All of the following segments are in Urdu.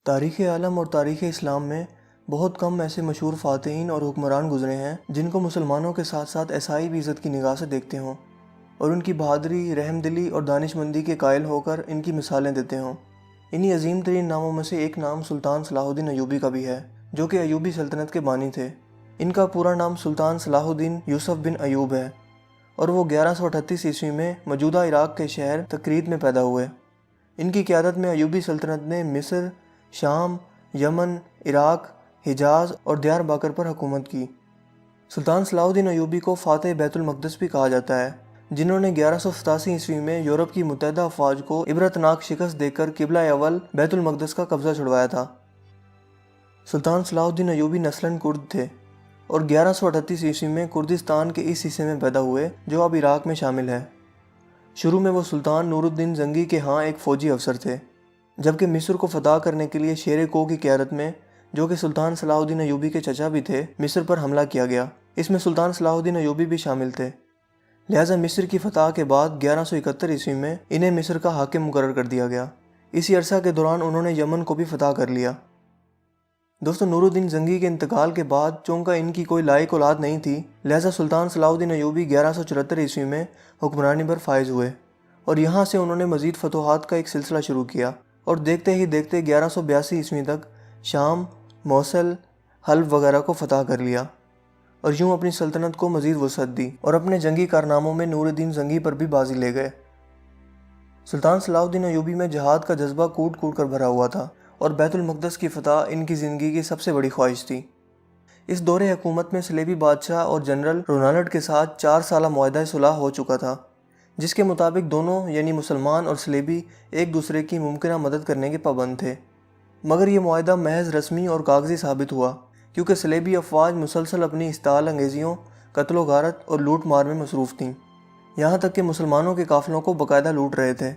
تاریخ عالم اور تاریخ اسلام میں بہت کم ایسے مشہور فاتحین اور حکمران گزرے ہیں جن کو مسلمانوں کے ساتھ ساتھ عیسائی بھی عزت کی نگاہ سے دیکھتے ہوں اور ان کی بہادری، رحم دلی اور دانش مندی کے قائل ہو کر ان کی مثالیں دیتے ہوں۔ انہی عظیم ترین ناموں میں سے ایک نام سلطان صلاح الدین ایوبی کا بھی ہے، جو کہ ایوبی سلطنت کے بانی تھے۔ ان کا پورا نام سلطان صلاح الدین یوسف بن ایوب ہے اور وہ 1138 عیسوی میں موجودہ عراق کے شہر تکریت میں پیدا ہوئے۔ ان کی قیادت میں ایوبی سلطنت نے مصر، شام، یمن، عراق، حجاز اور دیار باکر پر حکومت کی۔ سلطان صلاح الدین ایوبی کو فاتح بیت المقدس بھی کہا جاتا ہے، جنہوں نے 1187 عیسوی میں یورپ کی متحدہ افواج کو عبرتناک شکست دے کر قبلہ اول بیت المقدس کا قبضہ چھڑوایا تھا۔ سلطان صلاح الدین ایوبی نسلاً کرد تھے اور 1138 عیسوی میں کردستان کے اس حصے میں پیدا ہوئے جو اب عراق میں شامل ہے۔ شروع میں وہ سلطان نور الدین زنگی کے ہاں ایک فوجی افسر تھے، جبکہ مصر کو فتح کرنے کے لیے شیر کو کی قیادت میں، جو کہ سلطان صلاح الدین ایوبی کے چچا بھی تھے، مصر پر حملہ کیا گیا۔ اس میں سلطان صلاح الدین ایوبی بھی شامل تھے، لہٰذا مصر کی فتح کے بعد 1171 عیسوی میں انہیں مصر کا حاکم مقرر کر دیا گیا۔ اسی عرصہ کے دوران انہوں نے یمن کو بھی فتح کر لیا۔ دوستو، نور الدین زنگی کے انتقال کے بعد چونکہ ان کی کوئی لائق اولاد نہیں تھی، لہٰذا سلطان صلاح الدین ایوبی 1174 عیسوی میں حکمرانی پر فائز ہوئے اور یہاں سے انہوں نے مزید فتوحات کا ایک سلسلہ شروع کیا اور دیکھتے ہی دیکھتے 1182 عیسوی تک شام، موصل، حلب وغیرہ کو فتح کر لیا اور یوں اپنی سلطنت کو مزید وسعت دی اور اپنے جنگی کارناموں میں نور الدین زنگی پر بھی بازی لے گئے۔ سلطان صلاح الدین ایوبی میں جہاد کا جذبہ کوٹ کوٹ کر بھرا ہوا تھا اور بیت المقدس کی فتح ان کی زندگی کی سب سے بڑی خواہش تھی۔ اس دور حکومت میں صلیبی بادشاہ اور جنرل رونالڈ کے ساتھ 4 سالہ معاہدہ صلح ہو چکا تھا، جس کے مطابق دونوں یعنی مسلمان اور صلیبی ایک دوسرے کی ممکنہ مدد کرنے کے پابند تھے۔ مگر یہ معاہدہ محض رسمی اور کاغذی ثابت ہوا، کیونکہ صلیبی افواج مسلسل اپنی اشتعال انگیزیوں، قتل و غارت اور لوٹ مار میں مصروف تھیں، یہاں تک کہ مسلمانوں کے قافلوں کو باقاعدہ لوٹ رہے تھے۔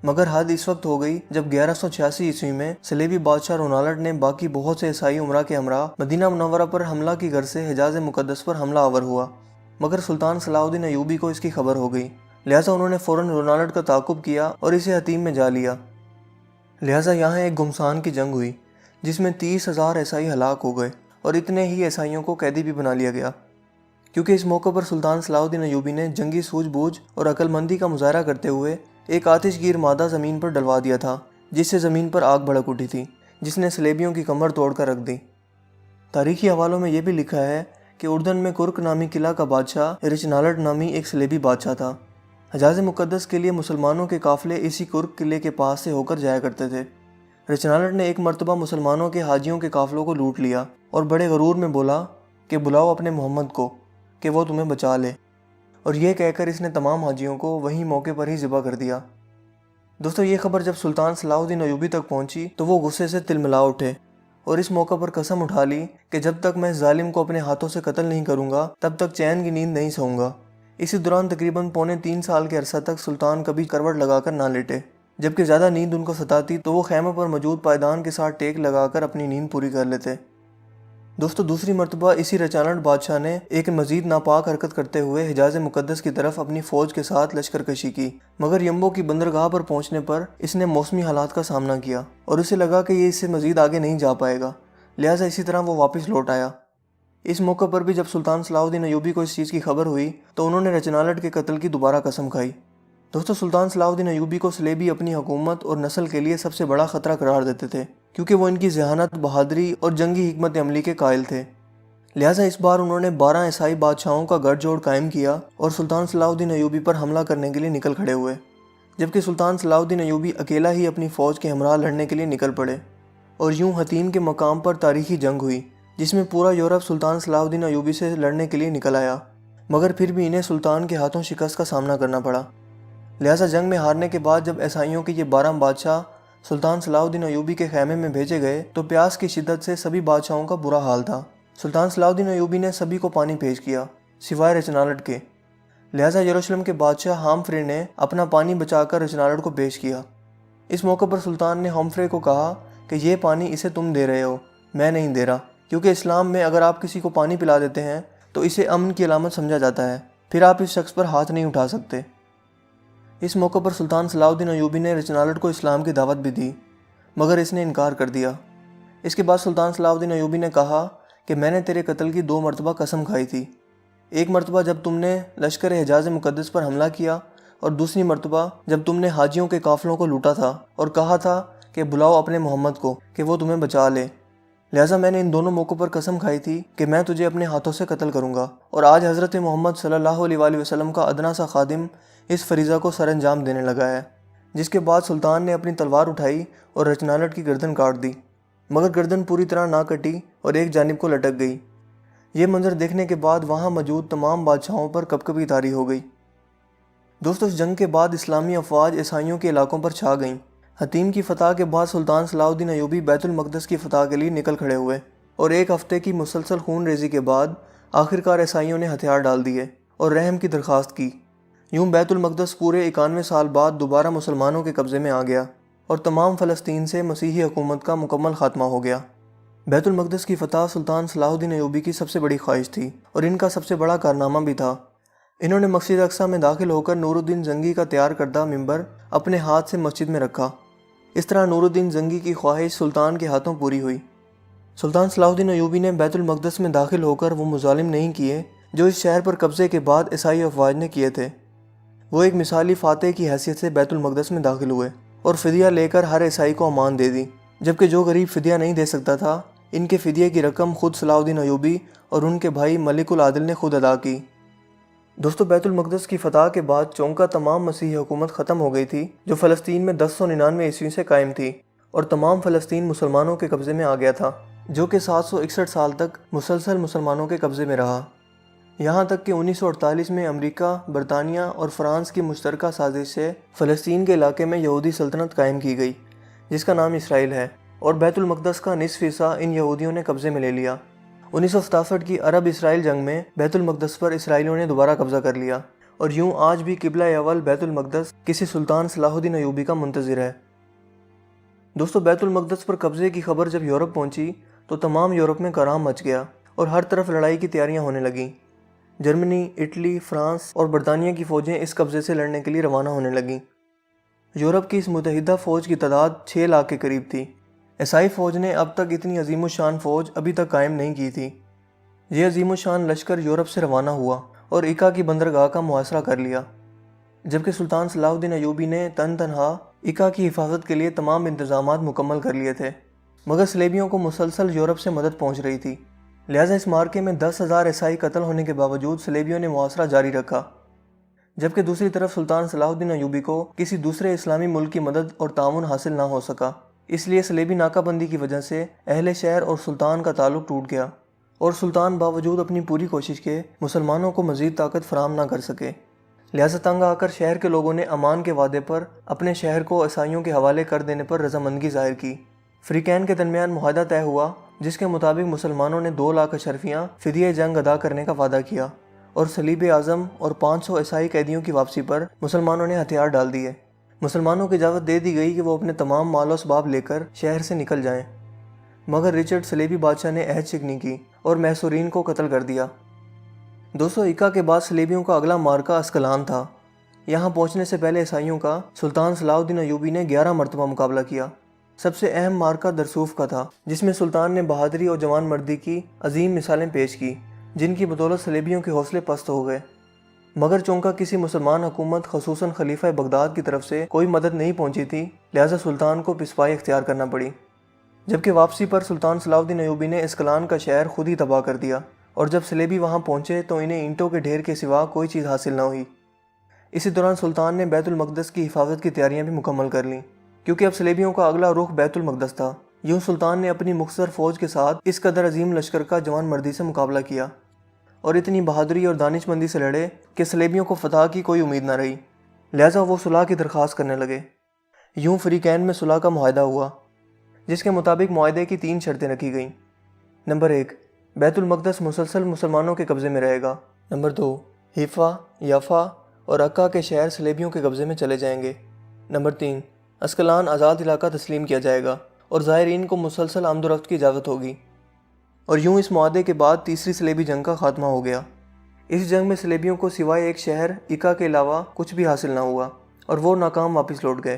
مگر حد اس وقت ہو گئی جب 1186 عیسوی میں صلیبی بادشاہ رونالڈ نے باقی بہت سے عیسائی امراء کے ہمراہ مدینہ منورہ پر حملہ کی غرض سے حجاز مقدس پر حملہ آور ہوا، مگر سلطان صلاح الدین ایوبی کو اس کی خبر ہو گئی، لہٰذا انہوں نے فوراً رونالڈ کا تعاقب کیا اور اسے حطیم میں جا لیا۔ لہٰذا یہاں ایک گھمسان کی جنگ ہوئی جس میں 30,000 عیسائی ہلاک ہو گئے اور اتنے ہی عیسائیوں کو قیدی بھی بنا لیا گیا، کیونکہ اس موقع پر سلطان صلاح الدین ایوبی نے جنگی سوجھ بوجھ اور عقل مندی کا مظاہرہ کرتے ہوئے ایک آتش گیر مادہ زمین پر ڈلوا دیا تھا، جس سے زمین پر آگ بھڑک اٹھی تھی، جس نے صلیبیوں کی کمر توڑ کر رکھ دی۔ تاریخی حوالوں میں یہ بھی لکھا ہے کہ اردن میں کرک نامی قلعہ کا بادشاہ رچنالڈ نامی ایک صلیبی بادشاہ تھا۔ حجاز مقدس کے لیے مسلمانوں کے قافلے اسی کرک قلعے کے پاس سے ہو کر جایا کرتے تھے۔ رچنالڈ نے ایک مرتبہ مسلمانوں کے حاجیوں کے قافلوں کو لوٹ لیا اور بڑے غرور میں بولا کہ بلاؤ اپنے محمد کو کہ وہ تمہیں بچا لے، اور یہ کہہ کر اس نے تمام حاجیوں کو وہیں موقع پر ہی ذبح کر دیا۔ دوستو، یہ خبر جب سلطان صلاح الدین ایوبی تک پہنچی تو وہ غصے سے تلملا اٹھے اور اس موقع پر قسم اٹھا لی کہ جب تک میں اس ظالم کو اپنے ہاتھوں سے قتل نہیں کروں گا تب تک چین کی نیند نہیں سوؤں گا۔ اسی دوران تقریباً 3.25 سال کے عرصہ تک سلطان کبھی کروٹ لگا کر نہ لیٹے، جبکہ زیادہ نیند ان کو ستاتی تو وہ خیمے پر موجود پائیدان کے ساتھ ٹیک لگا کر اپنی نیند پوری کر لیتے۔ دوستو، دوسری مرتبہ اسی رچانڈ بادشاہ نے ایک مزید ناپاک حرکت کرتے ہوئے حجاز مقدس کی طرف اپنی فوج کے ساتھ لشکر کشی کی، مگر یمبو کی بندرگاہ پر پہنچنے پر اس نے موسمی حالات کا سامنا کیا اور اسے لگا کہ یہ اس سے مزید آگے نہیں جا پائے گا، لہٰذا اسی طرح وہ واپس لوٹ آیا۔ اس موقع پر بھی جب سلطان صلاح الدین ایوبی کو اس چیز کی خبر ہوئی تو انہوں نے رچنالڈ کے قتل کی دوبارہ قسم کھائی۔ دوستو، سلطان صلاح الدین ایوبی کو صلیبی اپنی حکومت اور نسل کے لیے سب سے بڑا خطرہ قرار دیتے تھے، کیونکہ وہ ان کی ذہانت، بہادری اور جنگی حکمت عملی کے قائل تھے۔ لہٰذا اس بار انہوں نے 12 عیسائی بادشاہوں کا گٹھ جوڑ قائم کیا اور سلطان صلاح الدین ایوبی پر حملہ کرنے کے لیے نکل کھڑے ہوئے، جبکہ سلطان صلاح الدین ایوبی اکیلا ہی اپنی فوج کے ہمراہ لڑنے کے لیے نکل پڑے اور یوں حطیم کے مقام پر تاریخی جنگ ہوئی جس میں پورا یورپ سلطان صلاح الدین ایوبی سے لڑنے کے لیے نکل آیا، مگر پھر بھی انہیں سلطان کے ہاتھوں شکست کا سامنا کرنا پڑا۔ لہٰذا جنگ میں ہارنے کے بعد جب عیسائیوں کے یہ 12 بادشاہ سلطان صلاح الدین ایوبی کے خیمے میں بھیجے گئے تو پیاس کی شدت سے سبھی بادشاہوں کا برا حال تھا۔ سلطان صلاح الدین ایوبی نے سبھی کو پانی پیش کیا سوائے رچنالڈ کے، لہٰذا یروشلم کے بادشاہ ہامفرے نے اپنا پانی بچا کر رچنالڈ کو پیش کیا۔ اس موقع پر سلطان نے ہامفرے کو کہا کہ یہ پانی اسے تم دے رہے ہو، میں نہیں دے رہا، کیونکہ اسلام میں اگر آپ کسی کو پانی پلا دیتے ہیں تو اسے امن کی علامت سمجھا جاتا ہے، پھر آپ اس شخص پر ہاتھ نہیں اٹھا سکتے۔ اس موقع پر سلطان صلاح الدین ایوبی نے رچنالڈ کو اسلام کی دعوت بھی دی، مگر اس نے انکار کر دیا اس کے بعد سلطان صلاح الدین ایوبی نے کہا کہ میں نے تیرے قتل کی 2 مرتبہ قسم کھائی تھی، ایک مرتبہ جب تم نے لشکر حجاز مقدس پر حملہ کیا، اور دوسری مرتبہ جب تم نے حاجیوں کے قافلوں کو لوٹا تھا اور کہا تھا کہ بلاؤ اپنے محمد کو کہ وہ تمہیں بچا لے۔ لہٰذا میں نے ان دونوں موقعوں پر قسم کھائی تھی کہ میں تجھے اپنے ہاتھوں سے قتل کروں گا، اور آج حضرت محمد صلی اللہ علیہ وآلہ وسلم کا ادنا سا خادم اس فریضہ کو سر انجام دینے لگا ہے۔ جس کے بعد سلطان نے اپنی تلوار اٹھائی اور رچنالٹ کی گردن کاٹ دی، مگر گردن پوری طرح نہ کٹی اور ایک جانب کو لٹک گئی۔ یہ منظر دیکھنے کے بعد وہاں موجود تمام بادشاہوں پر کپکپی طاری ہو گئی۔ دوستو، اس جنگ کے بعد اسلامی افواج عیسائیوں کے علاقوں پر چھا گئیں۔ حطیم کی فتح کے بعد سلطان صلاح الدین ایوبی بیت المقدس کی فتح کے لیے نکل کھڑے ہوئے، اور ایک ہفتے کی مسلسل خون ریزی کے بعد آخرکار عیسائیوں نے ہتھیار ڈال دیے اور رحم کی درخواست کی۔ یوں بیت المقدس پورے 91 سال بعد دوبارہ مسلمانوں کے قبضے میں آ گیا، اور تمام فلسطین سے مسیحی حکومت کا مکمل خاتمہ ہو گیا۔ بیت المقدس کی فتح سلطان صلاح الدین ایوبی کی سب سے بڑی خواہش تھی، اور ان کا سب سے بڑا کارنامہ بھی تھا۔ انہوں نے مسجد اقصیٰ میں داخل ہو کر نور الدین زنگی کا تیار کردہ منبر اپنے ہاتھ سے مسجد میں رکھا۔ اس طرح نور الدین زنگی کی خواہش سلطان کے ہاتھوں پوری ہوئی۔ سلطان صلاح الدین ایوبی نے بیت المقدس میں داخل ہو کر وہ مظالم نہیں کیے جو اس شہر پر قبضے کے بعد عیسائی افواج نے کیے تھے۔ وہ ایک مثالی فاتح کی حیثیت سے بیت المقدس میں داخل ہوئے اور فدیہ لے کر ہر عیسائی کو امان دے دی، جبکہ جو غریب فدیہ نہیں دے سکتا تھا، ان کے فدیے کی رقم خود صلاح الدین ایوبی اور ان کے بھائی ملک العادل نے خود ادا کی۔ دوستو، بیت المقدس کی فتح کے بعد چونکہ تمام مسیحی حکومت ختم ہو گئی تھی جو فلسطین میں 1099 عیسوی سے قائم تھی، اور تمام فلسطین مسلمانوں کے قبضے میں آ گیا تھا، جو کہ 761 سال تک مسلسل مسلمانوں کے قبضے میں رہا، یہاں تک کہ 1948 میں امریکہ، برطانیہ اور فرانس کی مشترکہ سازش سے فلسطین کے علاقے میں یہودی سلطنت قائم کی گئی جس کا نام اسرائیل ہے، اور بیت المقدس کا نصف حصہ ان یہودیوں نے قبضے میں لے لیا۔ 1967 کی عرب اسرائیل جنگ میں بیت المقدس پر اسرائیلیوں نے دوبارہ قبضہ کر لیا، اور یوں آج بھی قبلہ اول بیت المقدس کسی سلطان صلاح الدین ایوبی کا منتظر ہے۔ دوستو، بیت المقدس پر قبضے کی خبر جب یورپ پہنچی تو تمام یورپ میں کوہرام مچ گیا اور ہر طرف لڑائی کی تیاریاں ہونے لگیں۔ جرمنی، اٹلی، فرانس اور برطانیہ کی فوجیں اس قبضے سے لڑنے کے لیے روانہ ہونے لگیں۔ یورپ کی اس متحدہ فوج کی تعداد 6 لاکھ کے قریب تھی۔ عیسائی فوج نے اب تک اتنی عظیم الشان فوج ابھی تک قائم نہیں کی تھی۔ یہ عظیم الشان لشکر یورپ سے روانہ ہوا اور عکا کی بندرگاہ کا محاصرہ کر لیا، جبکہ سلطان صلاح الدین ایوبی نے تنہا عکا کی حفاظت کے لیے تمام انتظامات مکمل کر لیے تھے، مگر صلیبیوں کو مسلسل یورپ سے مدد پہنچ رہی تھی، لہٰذا اس مارکے میں 10,000 عیسائی قتل ہونے کے باوجود صلیبیوں نے محاصرہ جاری رکھا، جبکہ دوسری طرف سلطان صلاح الدین ایوبی کو کسی دوسرے اسلامی ملک کی مدد اور تعاون حاصل نہ ہو سکا۔ اس لیے صلیبی ناکہ بندی کی وجہ سے اہل شہر اور سلطان کا تعلق ٹوٹ گیا، اور سلطان باوجود اپنی پوری کوشش کے مسلمانوں کو مزید طاقت فراہم نہ کر سکے، لہٰذا تنگ آ کر شہر کے لوگوں نے امان کے وعدے پر اپنے شہر کو عیسائیوں کے حوالے کر دینے پر رضامندگی ظاہر کی۔ فریقین کے درمیان معاہدہ طے ہوا جس کے مطابق مسلمانوں نے 2 لاکھ اشرفیاں فدیہ جنگ ادا کرنے کا وعدہ کیا، اور صلیب اعظم اور 500 عیسائی قیدیوں کی واپسی پر مسلمانوں نے ہتھیار ڈال دیے۔ مسلمانوں کو اجازت دے دی گئی کہ وہ اپنے تمام مال و اسباب لے کر شہر سے نکل جائیں، مگر رچرڈ صلیبی بادشاہ نے عہد شکنی کی اور محصورین کو قتل کر دیا۔ دوستو، عکا کے بعد صلیبیوں کا اگلا مارکہ اسکلان تھا۔ یہاں پہنچنے سے پہلے عیسائیوں کا سلطان صلاح الدین ایوبی نے 11 مرتبہ مقابلہ کیا۔ سب سے اہم مارکہ درسوف کا تھا، جس میں سلطان نے بہادری اور جوان مردی کی عظیم مثالیں پیش کی، جن کی بدولت صلیبیوں کے حوصلے پست ہو گئے، مگر چونکہ کسی مسلمان حکومت خصوصاً خلیفہ بغداد کی طرف سے کوئی مدد نہیں پہنچی تھی، لہٰذا سلطان کو پسپائی اختیار کرنا پڑی، جبکہ واپسی پر سلطان صلاح الدین ایوبی نے اسکلان کا شہر خود ہی تباہ کر دیا، اور جب صلیبی وہاں پہنچے تو انہیں اینٹوں کے ڈھیر کے سوا کوئی چیز حاصل نہ ہوئی۔ اسی دوران سلطان نے بیت المقدس کی حفاظت کی تیاریاں بھی مکمل کر لیں، کیونکہ اب صلیبیوں کا اگلا رخ بیت المقدس تھا۔ یوں سلطان نے اپنی مختصر فوج کے ساتھ اس قدر عظیم لشکر کا جوان مردی سے مقابلہ کیا، اور اتنی بہادری اور دانش مندی سے لڑے کہ صلیبیوں کو فتح کی کوئی امید نہ رہی، لہٰذا وہ صلح کی درخواست کرنے لگے۔ یوں فریقین میں صلح کا معاہدہ ہوا، جس کے مطابق معاہدے کی 3 شرطیں رکھی گئیں۔ نمبر 1، بیت المقدس مسلسل مسلمانوں کے قبضے میں رہے گا۔ نمبر 2، حیفا، یافا اور عکا کے شہر صلیبیوں کے قبضے میں چلے جائیں گے۔ نمبر 3، اسکلان آزاد علاقہ تسلیم کیا جائے گا اور زائرین کو مسلسل آمد و رفت کی اجازت ہوگی۔ اور یوں اس معاہدے کے بعد تیسری صلیبی جنگ کا خاتمہ ہو گیا۔ اس جنگ میں صلیبیوں کو سوائے ایک شہر عکا کے علاوہ کچھ بھی حاصل نہ ہوا، اور وہ ناکام واپس لوٹ گئے۔